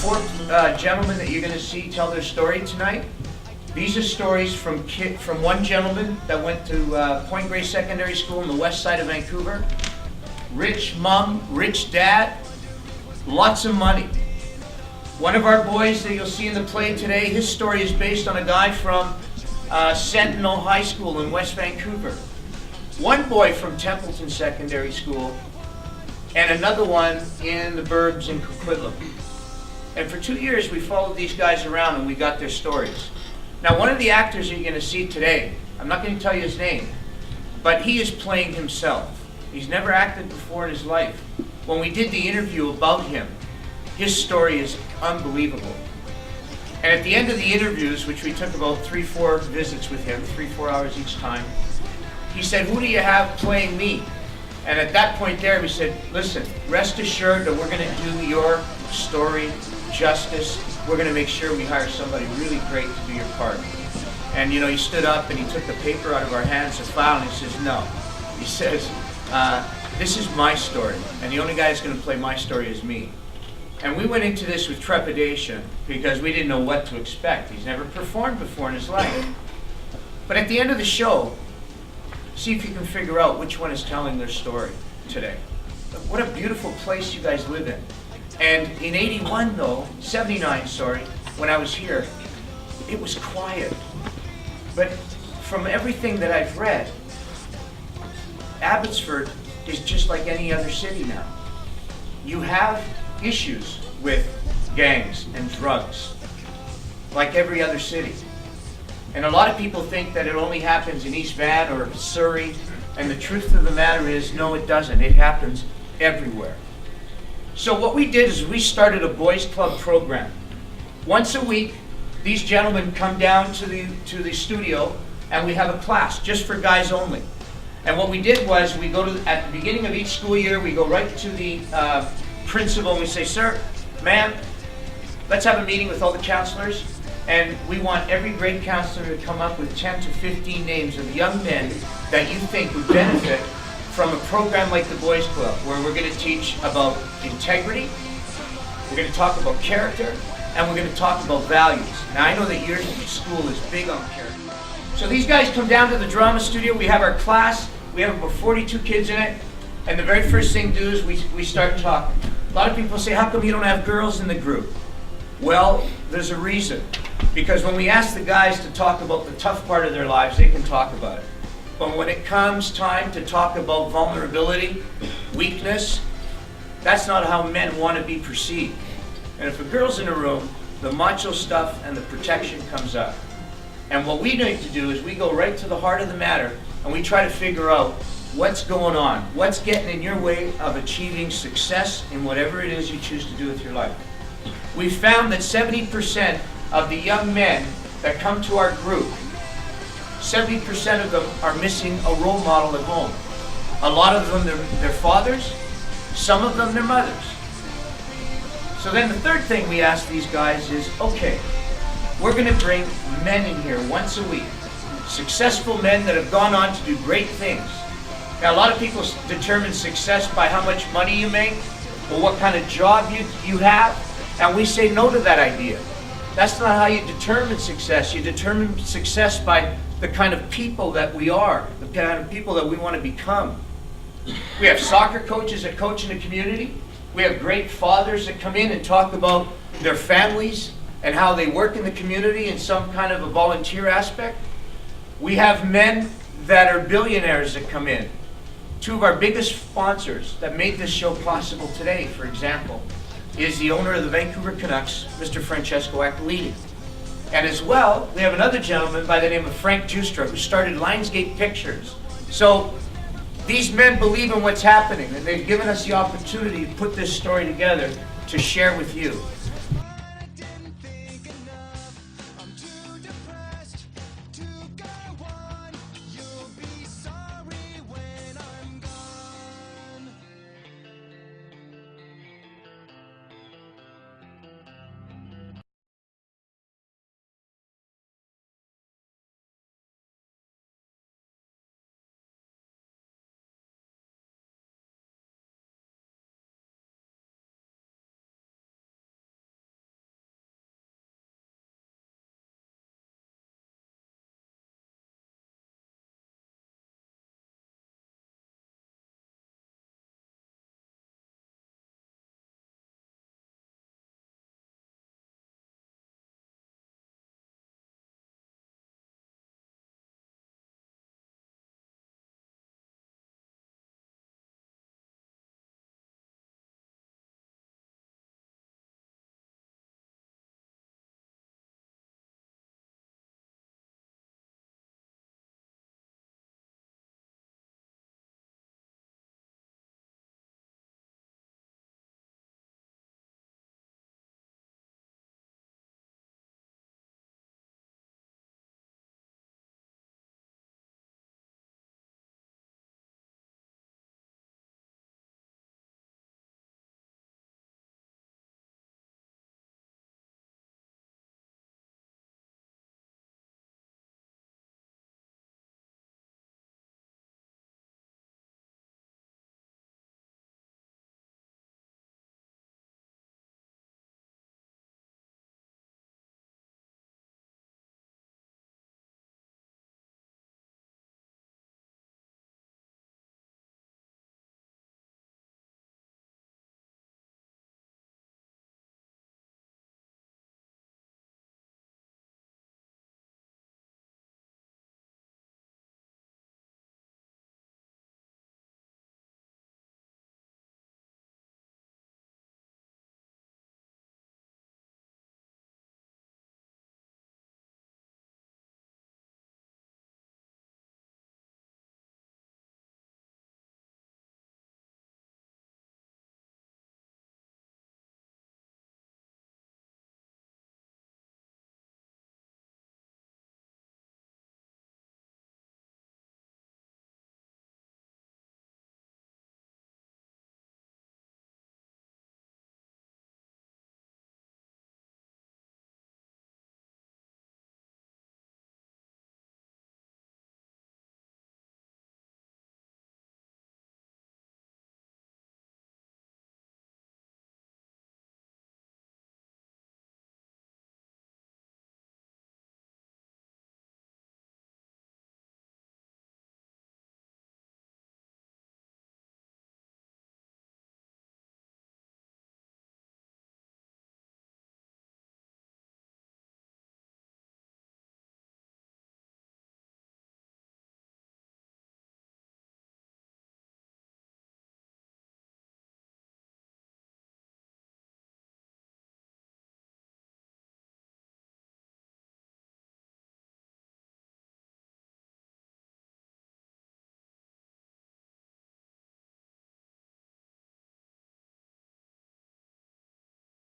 four gentlemen that you're going to see tell their story tonight. These are stories from one gentleman that went to Point Grey Secondary School in the west side of Vancouver. Rich mom, rich dad, lots of money. One of our boys that you'll see in the play today, his story is based on a guy from Sentinel High School in West Vancouver. One boy from Templeton Secondary School, and another one in the burbs in Coquitlam. And for 2 years we followed these guys around and we got their stories. Now one of the actors you're going to see today, I'm not going to tell you his name, but he is playing himself. He's never acted before in his life. When we did the interview about him, his story is unbelievable. And at the end of the interviews, which we took about 3-4 visits with him, 3-4 hours each time, he said, "Who do you have playing me?" And at that point there, we said, "Listen, rest assured that we're going to do your story justice. We're going to make sure we hire somebody really great to do your part." And you know, he stood up and he took the paper out of our hands, the file, and he says, "No." He says, "This is my story, and the only guy that's going to play my story is me." And we went into this with trepidation because we didn't know what to expect. He's never performed before in his life. But at the end of the show, see if you can figure out which one is telling their story today. What a beautiful place you guys live in. And in 79, when I was here, it was quiet. But from everything that I've read, Abbotsford is just like any other city now. You have issues with gangs and drugs, like every other city. And a lot of people think that it only happens in East Van or Surrey, and the truth of the matter is, no, it doesn't. It happens everywhere. So what we did is we started a boys club program. Once a week, these gentlemen come down to the studio, and we have a class just for guys only. And what we did was we go to, at the beginning of each school year, we go right to the principal and we say, "Sir, ma'am, let's have a meeting with all the counselors, and we want every grade counselor to come up with 10 to 15 names of young men that you think would benefit from a program like the Boys Club, where we're going to teach about integrity, we're going to talk about character, and we're going to talk about values." Now I know that your school is big on character. So these guys come down to the drama studio, we have our class, we have about 42 kids in it, and the very first thing to do is we start talking. A lot of people say, "How come you don't have girls in the group?" Well, there's a reason. Because when we ask the guys to talk about the tough part of their lives, they can talk about it. But when it comes time to talk about vulnerability, weakness, that's not how men want to be perceived. And if a girl's in a room, the macho stuff and the protection comes up. And what we need to do is we go right to the heart of the matter, and we try to figure out what's going on, what's getting in your way of achieving success in whatever it is you choose to do with your life. We found that 70% of the young men that come to our group, 70% of them are missing a role model at home. A lot of them, their fathers, some of them, their mothers. So then the third thing we ask these guys is, okay, we're going to bring men in here once a week, successful men that have gone on to do great things. Now, a lot of people determine success by how much money you make or what kind of job you have, and we say no to that idea. That's not how you determine success. You determine success by the kind of people that we are, the kind of people that we want to become. We have soccer coaches that coach in the community. We have great fathers that come in and talk about their families and how they work in the community in some kind of a volunteer aspect. We have men that are billionaires that come in. Two of our biggest sponsors that made this show possible today, for example, is the owner of the Vancouver Canucks, Mr. Francesco Aquilini. And as well, we have another gentleman by the name of Frank Justra, who started Lionsgate Pictures. So these men believe in what's happening, and they've given us the opportunity to put this story together to share with you.